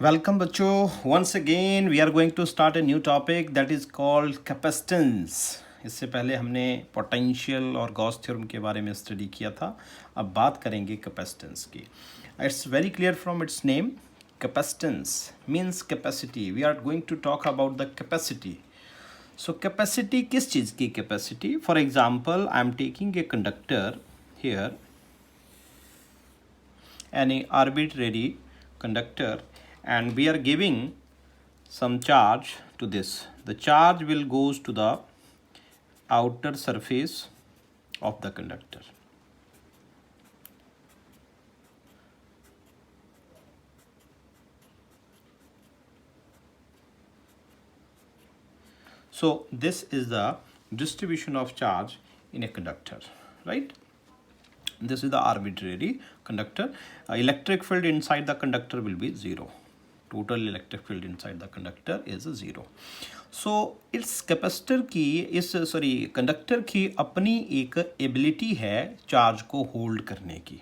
Welcome बच्चों. Once again we are going to start a new topic that is called capacitance. इससे पहले हमने potential और Gauss theorem के बारे में स्टडी किया था. अब बात करेंगे कैपेसिटेंस की. It's very clear from its name. Capacitance means capacity. We are going to talk about the capacity. So capacity किस चीज़ की capacity? For example I am taking a conductor here, an arbitrary conductor, and we are giving some charge to this. The charge will goes to the outer surface of the conductor. So this is the distribution of charge in a conductor, right? This is the arbitrary conductor. Electric field inside the conductor will be 0. Total electric field inside the conductor is 0. So इस capacitor की conductor की अपनी एक ability है charge को hold करने की.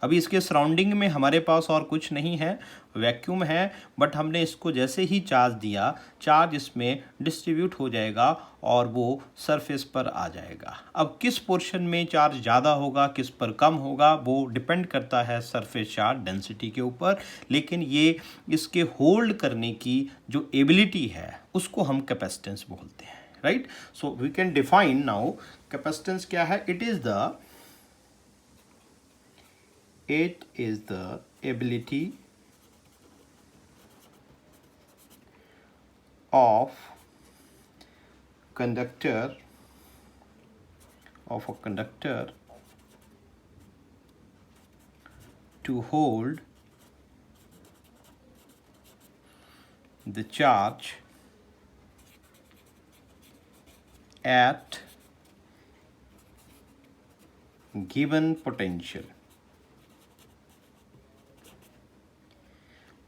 अभी इसके सराउंडिंग में हमारे पास और कुछ नहीं है, वैक्यूम है, बट हमने इसको जैसे ही चार्ज दिया, चार्ज इसमें डिस्ट्रीब्यूट हो जाएगा और वो सरफेस पर आ जाएगा. अब किस पोर्शन में चार्ज ज़्यादा होगा, किस पर कम होगा, वो डिपेंड करता है सरफेस चार्ज डेंसिटी के ऊपर. लेकिन ये इसके होल्ड करने की जो एबिलिटी है उसको हम कैपेसिटेंस बोलते हैं, right. So we can define now capacitance क्या है. It is the ability of a conductor to hold the charge at given potential,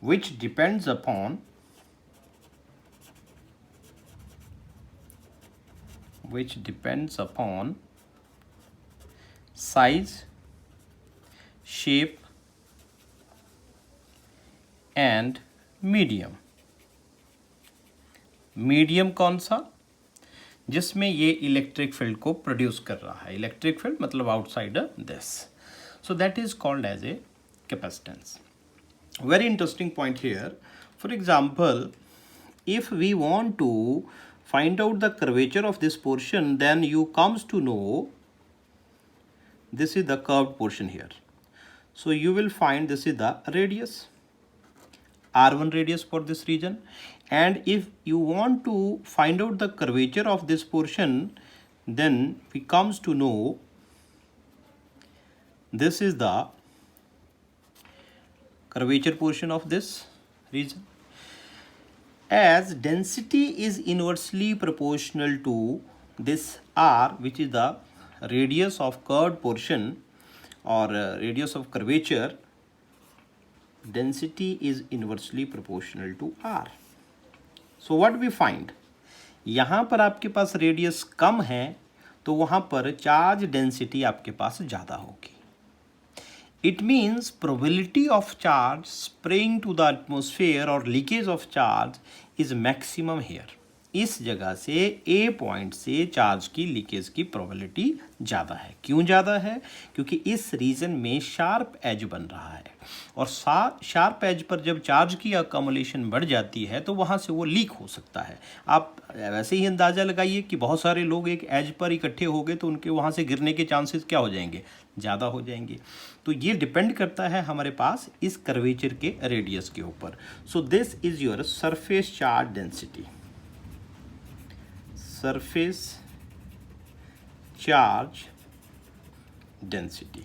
which depends upon size, shape and medium. Medium कौन सा? जिसमें ये इलेक्ट्रिक फील्ड को produce कर रहा है. इलेक्ट्रिक फील्ड मतलब outside this. So that is called as a capacitance. Very interesting point here. For example, if we want to find out the curvature of this portion, then you comes to know this is the curved portion here. So you will find this is the radius, R1 radius for this region. And if you want to find out the curvature of this portion, then we comes to know this is the curvature portion of this region. As density is inversely proportional to this R, which is the radius of curved portion or radius of curvature, density is inversely proportional to R. So what we find? यहाँ पर आपके पास radius कम है तो वहाँ पर charge density आपके पास ज़्यादा होगी. It means probability of charge spraying to the atmosphere or leakage of charge is maximum here. इस जगह से A पॉइंट से चार्ज की लीकेज की प्रोबेबिलिटी ज़्यादा है. क्यों ज़्यादा है? क्योंकि इस रीजन में शार्प एज बन रहा है और शार्प एज पर जब चार्ज की अकोमोलेशन बढ़ जाती है तो वहाँ से वो लीक हो सकता है. आप वैसे ही अंदाज़ा लगाइए कि बहुत सारे लोग एक एज पर इकट्ठे हो गए तो उनके वहाँ से गिरने के चांसेस क्या हो जाएंगे? ज़्यादा हो जाएंगे. तो ये डिपेंड करता है हमारे पास इस कर्वेचर के रेडियस के ऊपर. So this is your surface charge density. Surface charge density.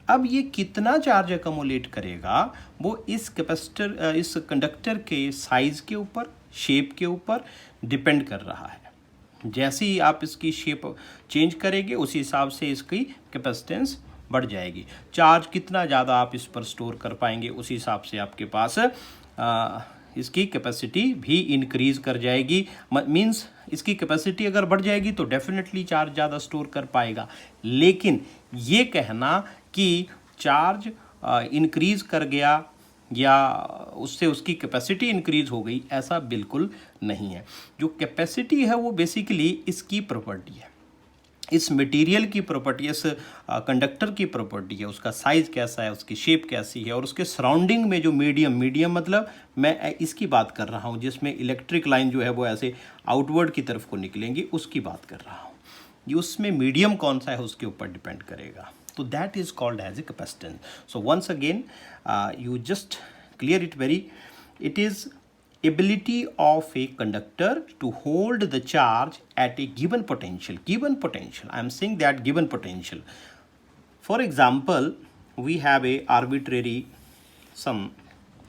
अब ये कितना चार्ज अकोमोलेट करेगा वो इस कंडक्टर के साइज के ऊपर, शेप के ऊपर डिपेंड कर रहा है. जैसे ही आप इसकी शेप चेंज करेंगे उसी हिसाब से इसकी कैपेसिटेंस बढ़ जाएगी. चार्ज कितना ज़्यादा आप इस पर स्टोर कर पाएंगे उसी हिसाब से आपके पास इसकी कैपेसिटी भी इंक्रीज कर जाएगी. मींस इसकी कैपेसिटी अगर बढ़ जाएगी तो डेफिनेटली चार्ज ज़्यादा स्टोर कर पाएगा. लेकिन ये कहना कि चार्ज इंक्रीज कर गया या उससे उसकी कैपेसिटी इंक्रीज हो गई, ऐसा बिल्कुल नहीं है। जो कैपेसिटी है वो बेसिकली इसकी प्रॉपर्टी है, इस मटेरियल की प्रॉपर्टी, इस कंडक्टर की प्रॉपर्टी है, उसका साइज़ कैसा है, उसकी शेप कैसी है, और उसके सराउंडिंग में जो मीडियम मतलब मैं इसकी बात कर रहा हूँ जिसमें इलेक्ट्रिक लाइन जो है वो ऐसे आउटवर्ड की तरफ को निकलेंगी, उसकी बात कर रहा हूँ। ये उसमें मीडियम कौन सा है उसके ऊपर डिपेंड करेगा। तो that is called as a capacitance. So once again you just clear it very, it is ability of a conductor to hold the charge at a given potential, I am saying that given potential. For example, we have a arbitrary some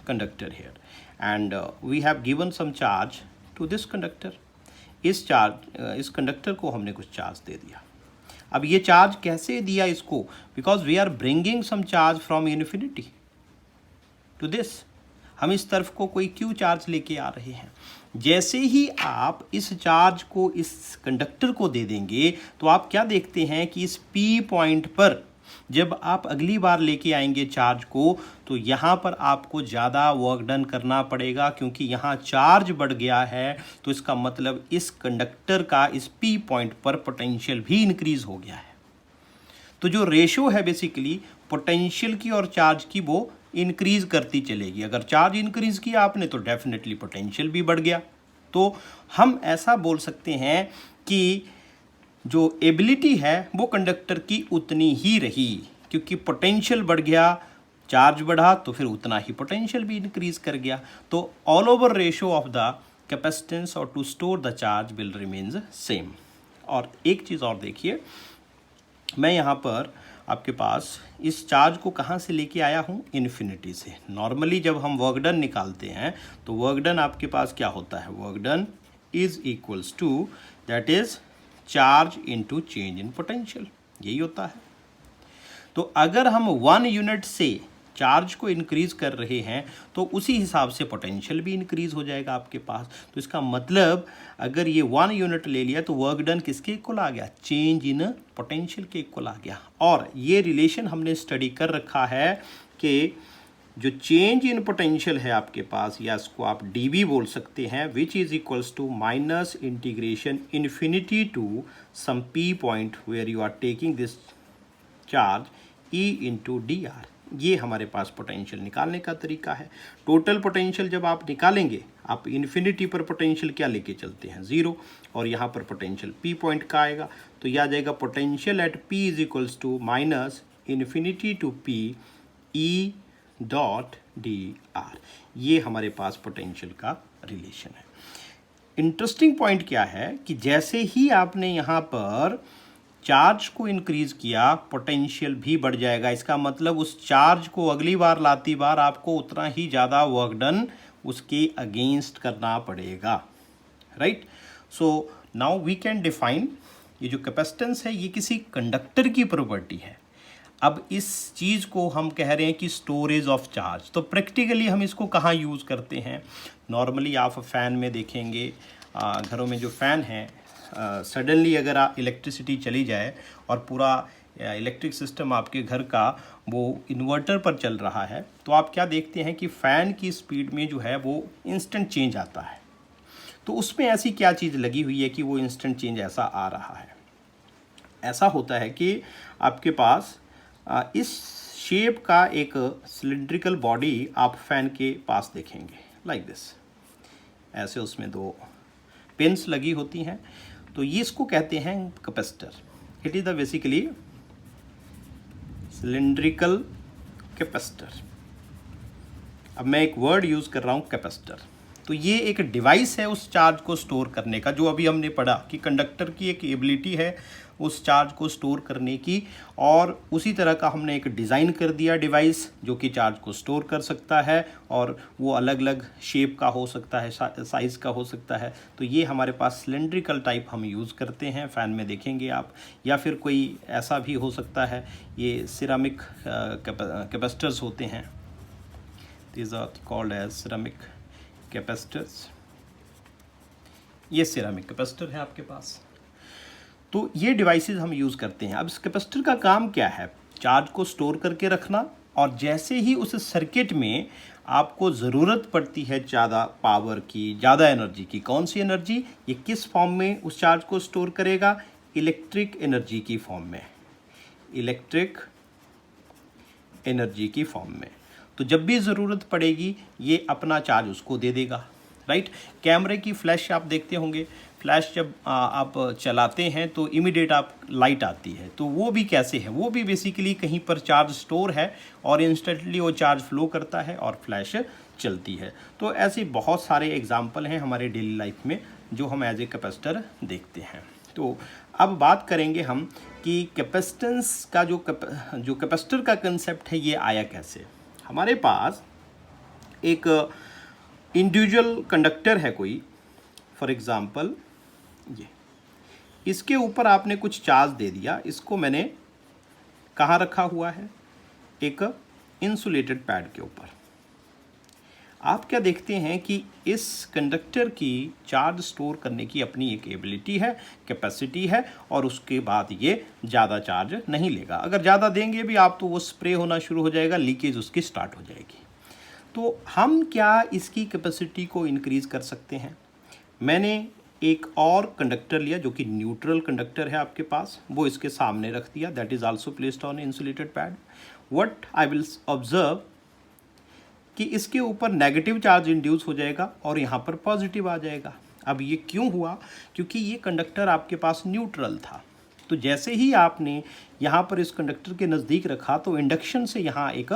conductor here, and we have given some charge to this conductor. इस conductor को हमने कुछ charge दे दिया। अब ये charge कैसे दिया इसको, because we are bringing some charge from infinity to this, हम इस तरफ को कोई क्यू चार्ज लेके आ रहे हैं। जैसे ही आप इस चार्ज को इस कंडक्टर को दे देंगे तो आप क्या देखते हैं कि इस P पॉइंट पर जब आप अगली बार लेके आएंगे चार्ज को, तो यहाँ पर आपको ज़्यादा वर्क डन करना पड़ेगा, क्योंकि यहाँ चार्ज बढ़ गया है। तो इसका मतलब इस कंडक्टर का इस P पॉइंट पर पोटेंशियल भी इंक्रीज हो गया है। तो जो रेशो है बेसिकली पोटेंशियल की और चार्ज की, वो इंक्रीज करती चलेगी। अगर चार्ज इंक्रीज किया आपने तो डेफिनेटली पोटेंशियल भी बढ़ गया। तो हम ऐसा बोल सकते हैं कि जो एबिलिटी है वो कंडक्टर की उतनी ही रही, क्योंकि पोटेंशियल बढ़ गया, चार्ज बढ़ा तो फिर उतना ही पोटेंशियल भी इंक्रीज कर गया। तो all over ratio of the capacitance और to store the charge will remains same. और एक चीज़ और देखिए, मैं यहाँ पर आपके पास इस चार्ज को कहाँ से लेके आया हूँ, इन्फिनिटी से। नॉर्मली जब हम वर्क डन निकालते हैं तो वर्क डन आपके पास क्या होता है, work done is equals to that is charge into change in potential, यही होता है। तो अगर हम 1 यूनिट से चार्ज को इंक्रीज कर रहे हैं तो उसी हिसाब से पोटेंशियल भी इंक्रीज हो जाएगा आपके पास। तो इसका मतलब अगर ये 1 यूनिट ले लिया तो वर्क डन किसके इक्वल आ गया, चेंज इन पोटेंशियल के इक्वल आ गया। और ये रिलेशन हमने स्टडी कर रखा है कि जो चेंज इन पोटेंशियल है आपके पास, या इसको आप dV बोल सकते हैं, which is equals to minus integration infinity to some P point where you are taking this charge E into dr। ये हमारे पास पोटेंशियल निकालने का तरीका है। टोटल पोटेंशियल जब आप निकालेंगे, आप इन्फिनिटी पर पोटेंशियल क्या लेके चलते हैं, 0, और यहाँ पर पोटेंशियल P पॉइंट का आएगा, तो यह आ जाएगा potential at P is equals to minus infinity to P E dot dr। ये हमारे पास पोटेंशियल का रिलेशन है। इंटरेस्टिंग पॉइंट क्या है कि जैसे ही आपने यहाँ पर चार्ज को इंक्रीज किया, पोटेंशियल भी बढ़ जाएगा। इसका मतलब उस चार्ज को अगली बार लाती बार आपको उतना ही ज़्यादा वर्क डन उसके अगेंस्ट करना पड़ेगा, right. So now we can define, ये जो कैपेसिटेंस है ये किसी कंडक्टर की प्रॉपर्टी है। अब इस चीज़ को हम कह रहे हैं कि स्टोरेज ऑफ चार्ज। तो प्रैक्टिकली हम इसको कहाँ यूज़ करते हैं, नॉर्मली आप फैन में देखेंगे, घरों में जो फ़ैन है, सडनली अगर इलेक्ट्रिसिटी चली जाए और पूरा इलेक्ट्रिक सिस्टम आपके घर का वो इन्वर्टर पर चल रहा है, तो आप क्या देखते हैं कि फ़ैन की स्पीड में जो है वो इंस्टेंट चेंज आता है। तो उसमें ऐसी क्या चीज़ लगी हुई है कि वो इंस्टेंट चेंज ऐसा आ रहा है। ऐसा होता है कि आपके पास इस शेप का एक सिलिंड्रिकल बॉडी आप फैन के पास देखेंगे, लाइक दिस। ऐसे उसमें 2 पिन्स लगी होती हैं, तो ये इसको कहते हैं capacitor. It is the basically cylindrical capacitor. अब मैं एक वर्ड यूज़ कर रहा हूँ कैपेसिटर। तो ये एक डिवाइस है उस चार्ज को स्टोर करने का, जो अभी हमने पढ़ा कि कंडक्टर की एक एबिलिटी है उस चार्ज को स्टोर करने की, और उसी तरह का हमने एक डिज़ाइन कर दिया डिवाइस जो कि चार्ज को स्टोर कर सकता है, और वो अलग अलग शेप का हो सकता है, साइज़ का हो सकता है। तो ये हमारे पास सिलेंड्रिकल टाइप हम यूज़ करते हैं, फ़ैन में देखेंगे आप, या फिर कोई ऐसा भी हो सकता है, ये सिरामिक कैपेसिटर्स होते हैं, these are called as ceramic capacitors. ये सिरामिक कैपेसिटर है आपके पास। तो ये डिवाइसेस हम यूज़ करते हैं। अब इस कैपेसिटर का काम क्या है, चार्ज को स्टोर करके रखना और जैसे ही उस सर्किट में आपको ज़रूरत पड़ती है ज़्यादा पावर की, ज़्यादा एनर्जी की, कौन सी एनर्जी, ये किस फॉर्म में उस चार्ज को स्टोर करेगा, इलेक्ट्रिक एनर्जी की फॉर्म में, इलेक्ट्रिक एनर्जी की फॉर्म में। तो जब भी ज़रूरत पड़ेगी ये अपना चार्ज उसको दे देगा, राइट। कैमरे की फ्लैश आप देखते होंगे, फ्लैश जब आप चलाते हैं तो इमीडिएट आप लाइट आती है, तो वो भी कैसे है, वो भी बेसिकली कहीं पर चार्ज स्टोर है और इंस्टेंटली वो चार्ज फ्लो करता है और फ्लैश चलती है। तो ऐसे बहुत सारे एग्जाम्पल हैं हमारे डेली लाइफ में जो हम एज ए कैपेसिटर देखते हैं। तो अब बात करेंगे हम कि कैपेसिटेंस का जो कैपेसिटर का कंसेप्ट है ये आया कैसे। हमारे पास एक इंडिविजुअल कंडक्टर है कोई, फॉर एग्ज़ाम्पल ये, इसके ऊपर आपने कुछ चार्ज दे दिया, इसको मैंने कहाँ रखा हुआ है, एक इंसुलेटेड पैड के ऊपर। आप क्या देखते हैं कि इस कंडक्टर की चार्ज स्टोर करने की अपनी एक एबिलिटी है, कैपेसिटी है, और उसके बाद ये ज़्यादा चार्ज नहीं लेगा। अगर ज़्यादा देंगे भी आप तो वो स्प्रे होना शुरू हो जाएगा, लीकेज उसकी स्टार्ट हो जाएगी। तो हम क्या इसकी कैपेसिटी को इंक्रीज़ कर सकते हैं। मैंने एक और कंडक्टर लिया जो कि न्यूट्रल कंडक्टर है आपके पास, वो इसके सामने रख दिया, that is also placed on insulated pad. What I will observe कि इसके ऊपर नेगेटिव चार्ज इंड्यूस हो जाएगा और यहाँ पर पॉजिटिव आ जाएगा। अब ये क्यों हुआ, क्योंकि ये कंडक्टर आपके पास न्यूट्रल था। तो जैसे ही आपने यहाँ पर इस कंडक्टर के नज़दीक रखा तो इंडक्शन से यहाँ एक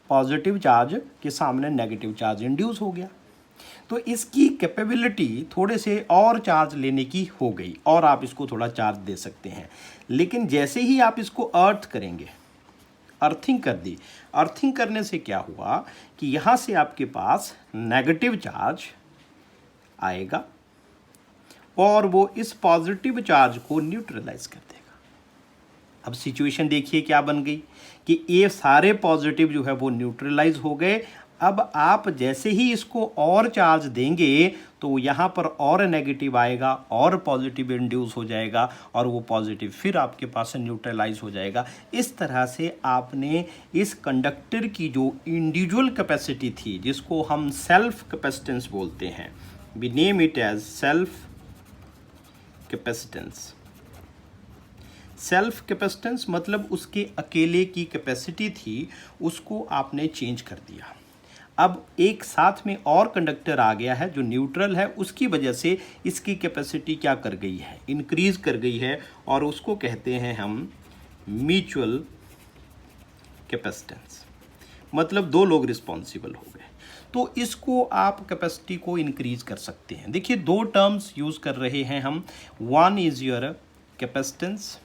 पॉजिटिव चार्ज के सामने नेगेटिव चार्ज इंड्यूस हो गया। तो इसकी कैपेबिलिटी थोड़े से और चार्ज लेने की हो गई और आप इसको थोड़ा चार्ज दे सकते हैं। लेकिन जैसे ही आप इसको अर्थ करेंगे, अर्थिंग कर दी, अर्थिंग करने से क्या हुआ कि यहाँ से आपके पास नेगेटिव चार्ज आएगा और वो इस पॉजिटिव चार्ज को न्यूट्रलाइज कर देगा। अब सिचुएशन देखिए क्या बन गई कि ये सारे पॉजिटिव जो है वो न्यूट्रलाइज हो गए। अब आप जैसे ही इसको और चार्ज देंगे तो यहाँ पर और नेगेटिव आएगा और पॉजिटिव इंड्यूस हो जाएगा और वो पॉजिटिव फिर आपके पास न्यूट्रलाइज हो जाएगा। इस तरह से आपने इस कंडक्टर की जो इंडिविजुअल कैपेसिटी थी, जिसको हम सेल्फ कैपेसिटेंस बोलते हैं, we name it as self capacitance. Self capacitance मतलब उसके अकेले की कैपेसिटी थी, उसको आपने चेंज कर दिया। अब एक साथ में और कंडक्टर आ गया है जो न्यूट्रल है, उसकी वजह से इसकी कैपेसिटी क्या कर गई है, इंक्रीज कर गई है, और उसको कहते हैं हम म्यूचुअल कैपेसिटेंस। मतलब दो लोग रिस्पॉन्सिबल हो गए। तो इसको आप कैपेसिटी को इंक्रीज कर सकते हैं। देखिए दो टर्म्स यूज कर रहे हैं हम, one is your capacitance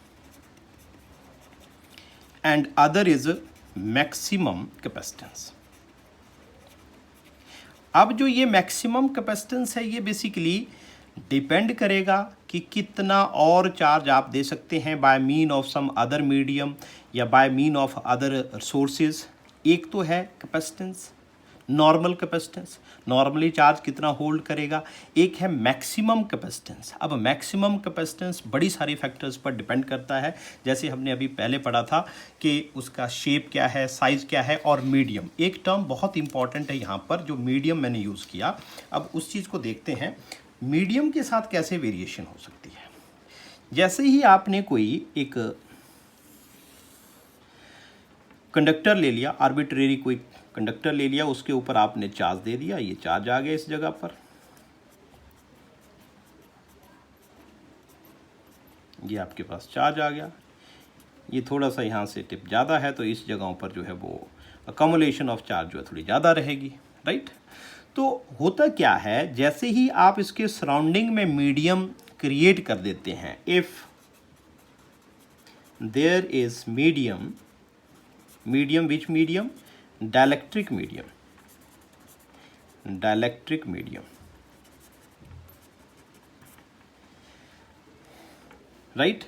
and other is maximum capacitance. अब जो ये मैक्सिमम कैपेसिटेंस है ये बेसिकली डिपेंड करेगा कि कितना और चार्ज आप दे सकते हैं by mean of some other medium या by mean of other sources. एक तो है capacitance, normal capacitance, normally charge कितना होल्ड करेगा। एक है मैक्सिमम कैपेसिटेंस। अब मैक्सिमम कैपेसिटेंस बड़ी सारी फैक्टर्स पर डिपेंड करता है, जैसे हमने अभी पहले पढ़ा था कि उसका शेप क्या है, साइज़ क्या है, और मीडियम। एक टर्म बहुत इंपॉर्टेंट है यहाँ पर जो मीडियम मैंने यूज़ किया। अब उस चीज़ को देखते हैं, मीडियम के साथ कैसे वेरिएशन हो सकती है। जैसे ही आपने कोई एक कंडक्टर ले लिया, आर्बिट्रेरी कोई कंडक्टर ले लिया, उसके ऊपर आपने चार्ज दे दिया, ये चार्ज आ गया इस जगह पर, ये आपके पास चार्ज आ गया। ये थोड़ा सा यहाँ से टिप ज़्यादा है तो इस जगहों पर जो है वो अकोमोलेशन ऑफ चार्ज जो है थोड़ी ज़्यादा रहेगी, राइट। तो होता क्या है, जैसे ही आप इसके सराउंडिंग में मीडियम क्रिएट कर देते हैं, if there is medium, medium which medium, dielectric medium, dielectric medium, right,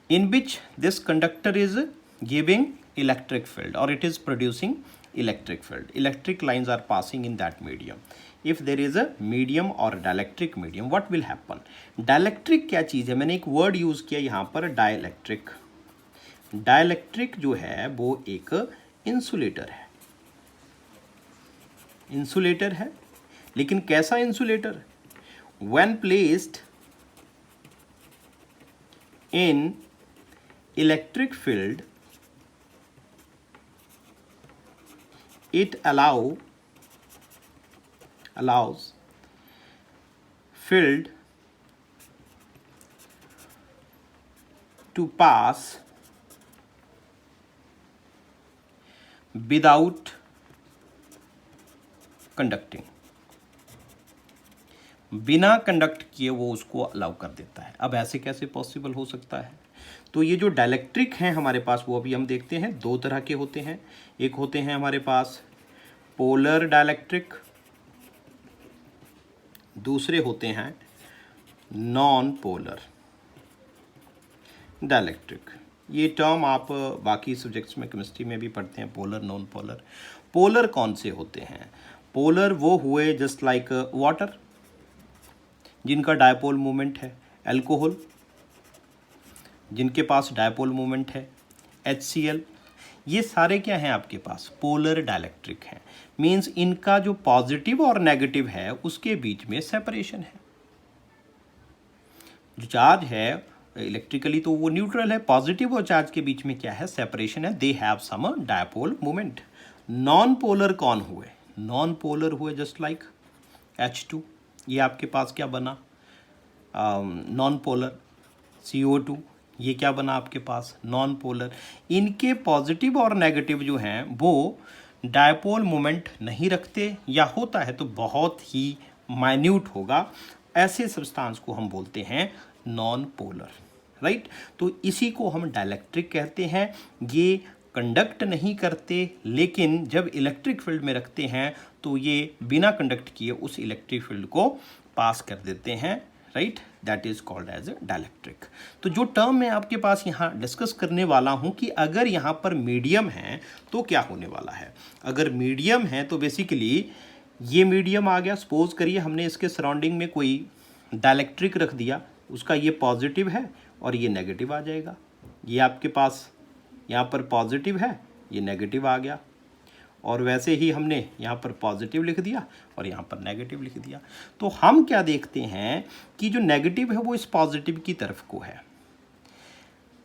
in which this conductor is giving electric field or it is producing electric field. Electric lines are passing in that medium. If there is a medium or dielectric medium, what will happen? Dielectric क्या चीज़ है, मैंने एक word use किया यहाँ पर, dielectric. Dielectric जो है वो एक इंसुलेटर है, इंसुलेटर है, लेकिन कैसा insulator? When placed in electric field it allows field to pass without conducting, बिना कंडक्ट किए वो उसको अलाउ कर देता है। अब ऐसे कैसे पॉसिबल हो सकता है? तो ये जो डाइलेक्ट्रिक हैं हमारे पास वो अभी हम देखते हैं, दो तरह के होते हैं। एक होते हैं हमारे पास पोलर डाइलेक्ट्रिक, दूसरे होते हैं नॉन पोलर डाइलेक्ट्रिक। ये टर्म आप बाकी सब्जेक्ट्स में केमिस्ट्री में भी पढ़ते हैं, पोलर नॉन पोलर। पोलर कौन से होते हैं? पोलर वो हुए जस्ट लाइक वाटर, जिनका डायपोल मोमेंट है, अल्कोहल जिनके पास डायपोल मोमेंट है, HCl, ये सारे क्या हैं आपके पास? पोलर डाइलेक्ट्रिक हैं। मींस इनका जो पॉजिटिव और नेगेटिव है उसके बीच में सेपरेशन है। जो चार्ज है इलेक्ट्रिकली तो वो न्यूट्रल है, पॉजिटिव और चार्ज के बीच में क्या है? सेपरेशन है, they have some dipole moment. Non polar कौन हुए? नॉन पोलर हुए जस्ट लाइक H2, ये आपके पास क्या बना? Non polar. CO2, ये क्या बना आपके पास? Non polar. इनके पॉजिटिव और नेगेटिव जो हैं वो डायपोल मोमेंट नहीं रखते, या होता है तो बहुत ही माइन्यूट होगा। ऐसे सब्सटेंस को हम बोलते हैं नॉन पोलर, राइट। तो इसी को हम डाइलेक्ट्रिक कहते हैं। ये कंडक्ट नहीं करते, लेकिन जब इलेक्ट्रिक फील्ड में रखते हैं तो ये बिना कंडक्ट किए उस इलेक्ट्रिक फील्ड को पास कर देते हैं, right. That is called as dielectric. तो जो टर्म मैं आपके पास यहाँ डिस्कस करने वाला हूँ कि अगर यहाँ पर मीडियम है तो क्या होने वाला है। अगर मीडियम है तो बेसिकली ये मीडियम आ गया, सपोज करिए हमने इसके सराउंडिंग में कोई डाइलेक्ट्रिक रख दिया, उसका ये पॉजिटिव है और ये नेगेटिव आ जाएगा। ये आपके पास यहाँ पर पॉजिटिव है, ये नेगेटिव आ गया, और वैसे ही हमने यहाँ पर पॉजिटिव लिख दिया और यहाँ पर नेगेटिव लिख दिया। तो हम क्या देखते हैं कि जो नेगेटिव है वो इस पॉजिटिव की तरफ को है।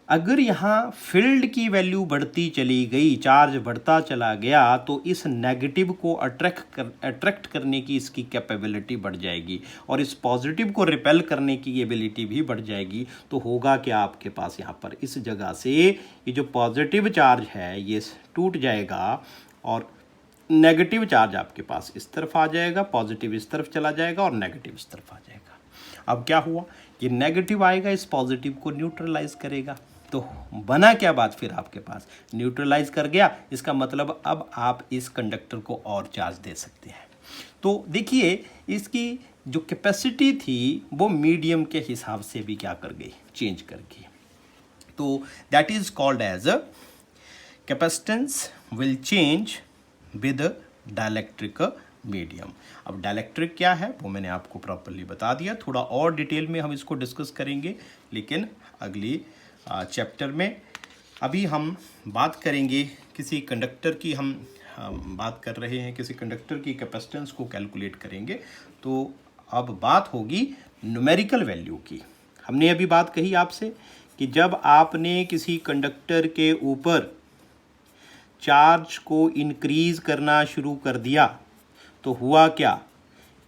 अगर यहाँ फील्ड की वैल्यू बढ़ती चली गई, चार्ज बढ़ता चला गया, तो इस नेगेटिव को अट्रैक्ट करने की इसकी कैपेबिलिटी बढ़ जाएगी और इस पॉजिटिव को रिपेल करने की एबिलिटी भी बढ़ जाएगी। तो होगा क्या आपके पास यहाँ पर इस जगह से ये जो पॉजिटिव चार्ज है ये टूट जाएगा और नेगेटिव चार्ज आपके पास इस तरफ आ जाएगा, पॉजिटिव इस तरफ चला जाएगा और नेगेटिव इस तरफ आ जाएगा। अब क्या हुआ? ये नेगेटिव आएगा, इस पॉजिटिव को न्यूट्रलाइज करेगा। तो बना क्या बात फिर आपके पास? न्यूट्रलाइज कर गया, इसका मतलब अब आप इस कंडक्टर को और चार्ज दे सकते हैं। तो देखिए इसकी जो कैपेसिटी थी वो मीडियम के हिसाब से भी क्या कर गई? चेंज कर गई। तो that is called as capacitance will change with dielectric medium. अब डाइलेक्ट्रिक क्या है वो मैंने आपको प्रॉपर्ली बता दिया। थोड़ा और डिटेल में हम इसको डिस्कस करेंगे लेकिन अगली चैप्टर में। अभी हम बात करेंगे किसी कंडक्टर की, हम बात कर रहे हैं किसी कंडक्टर की कैपेसिटेंस को कैलकुलेट करेंगे। तो अब बात होगी न्यूमेरिकल वैल्यू की। हमने अभी बात कही आपसे कि जब आपने किसी कंडक्टर के ऊपर चार्ज को इंक्रीज करना शुरू कर दिया तो हुआ क्या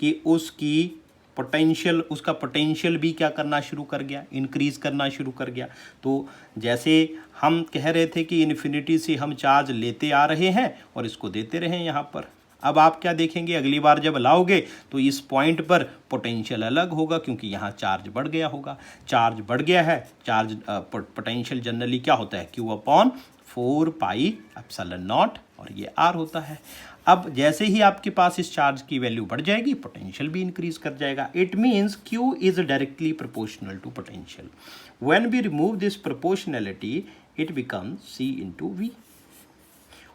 कि उसका पोटेंशियल भी क्या करना शुरू कर गया? इंक्रीज करना शुरू कर गया। तो जैसे हम कह रहे थे कि इन्फिनिटी से हम चार्ज लेते आ रहे हैं और इसको देते रहे यहाँ पर। अब आप क्या देखेंगे? अगली बार जब लाओगे तो इस पॉइंट पर पोटेंशियल अलग होगा क्योंकि यहाँ चार्ज बढ़ गया होगा। चार्ज बढ़ गया है, चार्ज पोटेंशियल जनरली क्या होता है? Q/4πε0 और ये R होता है। अब जैसे ही आपके पास इस चार्ज की वैल्यू बढ़ जाएगी, पोटेंशियल भी इंक्रीज कर जाएगा। It means Q is directly proportional to potential. When we remove this proportionality it becomes C × V।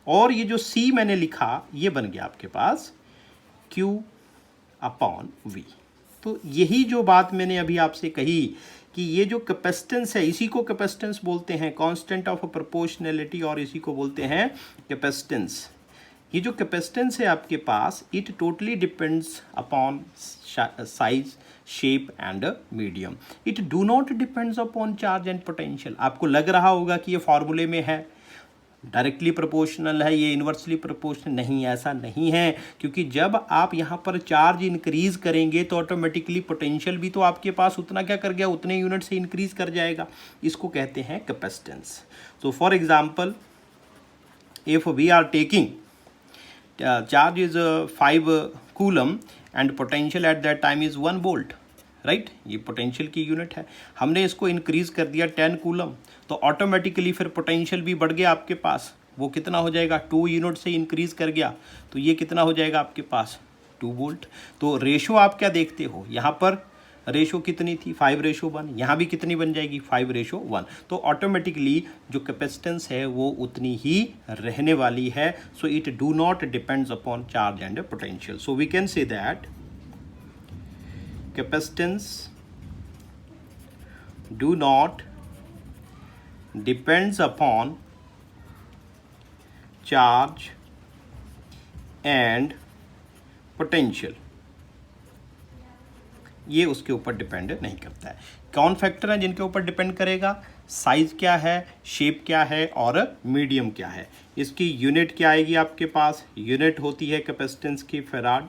और ये जो C मैंने लिखा ये बन गया आपके पास Q/V। तो यही जो बात मैंने अभी आपसे कही कि ये जो कैपेसिटेंस है इसी को कैपेसिटेंस बोलते हैं, कांस्टेंट ऑफ प्रोपोर्शनैलिटी, और इसी को बोलते हैं कैपेसिटेंस। ये जो कैपेसिटेंस है आपके पास, it totally depends upon size, shape and medium. It do not depends upon charge and potential. आपको लग रहा होगा कि ये फॉर्मूले में है, डायरेक्टली प्रोपोर्शनल है, ये इन्वर्सली प्रोपोर्शनल नहीं, ऐसा नहीं है, क्योंकि जब आप यहाँ पर चार्ज इंक्रीज करेंगे तो ऑटोमेटिकली पोटेंशियल भी तो आपके पास उतना क्या कर गया, उतने यूनिट से इंक्रीज कर जाएगा। इसको कहते हैं capacitance. So for example, if we are taking charge is 5 coulomb and potential at that time is 1 volt, right, ये पोटेंशियल की यूनिट है। हमने इसको इंक्रीज कर दिया 10 कूलम, तो ऑटोमेटिकली फिर पोटेंशियल भी बढ़ गया आपके पास। वो कितना हो जाएगा, 2 यूनिट से इंक्रीज कर गया, तो ये कितना हो जाएगा आपके पास, 2 वोल्ट। तो रेशो आप क्या देखते हो, यहाँ पर रेशो कितनी थी, 5:1, यहाँ भी कितनी बन जाएगी, 5:1। तो ऑटोमेटिकली जो कैपेसिटेंस है वो उतनी ही रहने वाली है। So it do not depends upon charge and potential. So we can say that capacitance do not depends upon charge and potential। ये उसके ऊपर डिपेंड नहीं करता है। कौन फैक्टर है जिनके ऊपर डिपेंड करेगा, साइज क्या है, शेप क्या है और मीडियम क्या है। इसकी यूनिट क्या आएगी आपके पास, यूनिट होती है कैपेसिटेंस की फैराड,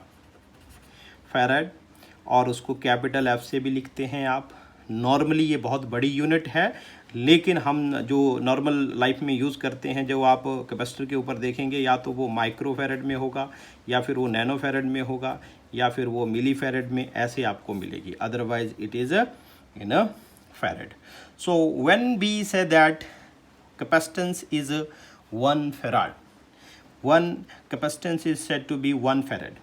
और उसको कैपिटल F से भी लिखते हैं आप। नॉर्मली ये बहुत बड़ी यूनिट है, लेकिन हम जो नॉर्मल लाइफ में यूज़ करते हैं, जो आप कैपेसिटर के ऊपर देखेंगे, या तो वो माइक्रो फैराड में होगा, या फिर वो नैनो फैराड में होगा, या फिर वो मिली फैराड में, ऐसे आपको मिलेगी। Otherwise it is in a farad. So when we say that capacitance is 1 farad, 1 capacitance is said to be 1 farad.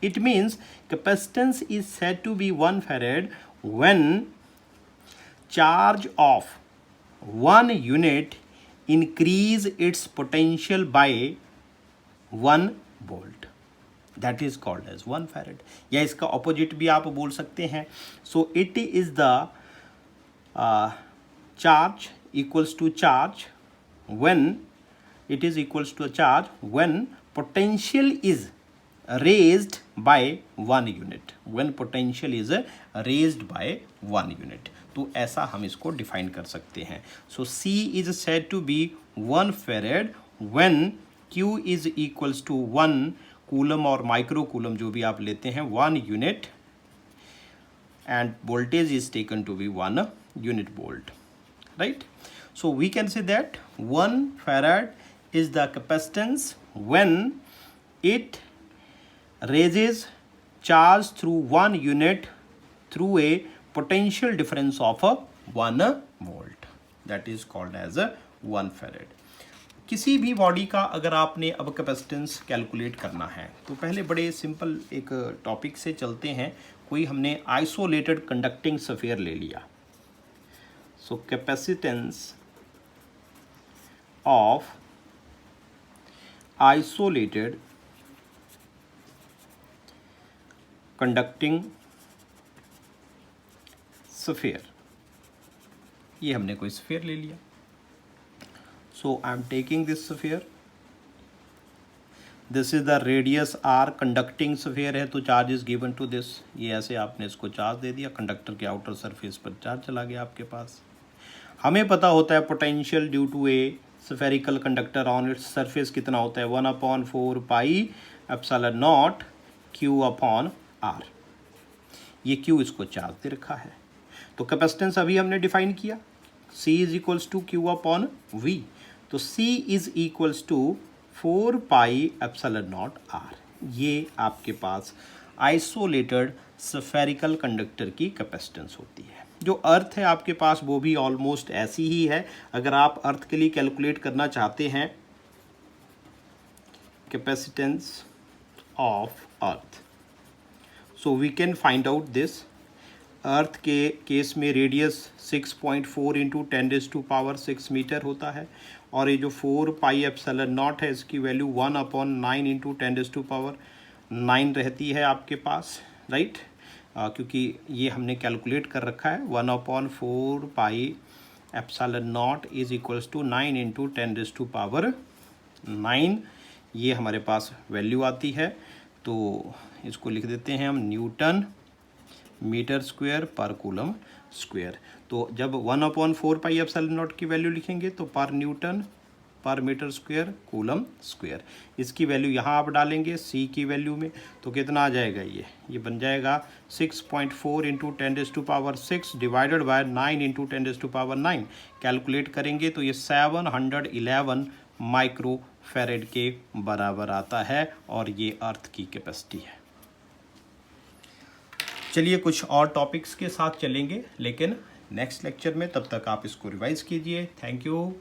It means capacitance is said to be 1 farad when charge of 1 unit increase its potential by 1 volt. That is called as 1 farad. या इसका opposite भी आप बोल सकते हैं। So it is the charge equals to charge when it is equals to a charge when potential is raised by 1 unit, when potential is raised by 1 unit। तो ऐसा हम इसको डिफाइन कर सकते हैं। सो C is said to be 1 farad when Q is equals to 1 coulomb और micro coulomb जो भी आप लेते हैं, 1 unit, and voltage is taken to be 1 unit volt, right? So we can say that 1 farad is the capacitance when it raises charge through 1 unit through a potential difference of 1 volt. That is called as 1 farad. किसी भी body का अगर आपने अब capacitance calculate करना है, तो पहले बड़े सिंपल एक टॉपिक से चलते हैं। कोई हमने आइसोलेटेड कंडक्टिंग स्फीयर ले लिया। So capacitance of isolated conducting sphere, ये हमने कोई स्फीयर ले लिया। So I am taking this sphere, this is the radius r, conducting sphere है तो charge is given to this. ये ऐसे आपने इसको चार्ज दे दिया, कंडक्टर के आउटर सरफेस पर चार्ज चला गया आपके पास। हमें पता होता है potential due to a spherical conductor on its surface कितना होता है, 1/4 pi epsilon naught Q upon R। ये Q इसको चार्ज दे रखा है। तो कैपेसिटेंस अभी हमने डिफाइन किया, C is equals to Q upon V। तो C is equals to 4 pi epsilon naught R। ये आपके पास आइसोलेटेड स्फेरिकल कंडक्टर की कैपेसिटेंस होती है। जो अर्थ है आपके पास वो भी ऑलमोस्ट ऐसी ही है। अगर आप अर्थ के लिए कैलकुलेट करना चाहते हैं capacitance of earth, so we can find out this. Earth के केस में रेडियस 6.4 इंटू 10⁻⁶ मीटर होता है, और ये जो 4 पाई एप्सिलॉन नॉट है इसकी वैल्यू 1/9 इंटू 10⁻⁹ रहती है आपके पास, राइट। क्योंकि ये हमने कैलकुलेट कर रखा है 1/4 pi epsilon naught is equals to 9 into 10⁻⁹ ये हमारे पास वैल्यू आती है। तो इसको लिख देते हैं हम न्यूटन मीटर स्क्वायर पर कूलम स्क्वायर। तो जब 1/4 पाई एप्सिलॉन नॉट की वैल्यू लिखेंगे तो पर न्यूटन पर मीटर स्क्वायर कूलम स्क्वायर, इसकी वैल्यू यहाँ आप डालेंगे सी की वैल्यू में तो कितना आ जाएगा, ये बन जाएगा 6.4 into 10⁻⁶ divided by 9 into 10⁻⁹। Calculate करेंगे तो ये 711 माइक्रो फैरेड के बराबर आता है और ये अर्थ की कैपेसिटी है। चलिए कुछ और टॉपिक्स के साथ चलेंगे लेकिन नेक्स्ट लेक्चर में, तब तक आप इसको रिवाइज कीजिए। Thank you.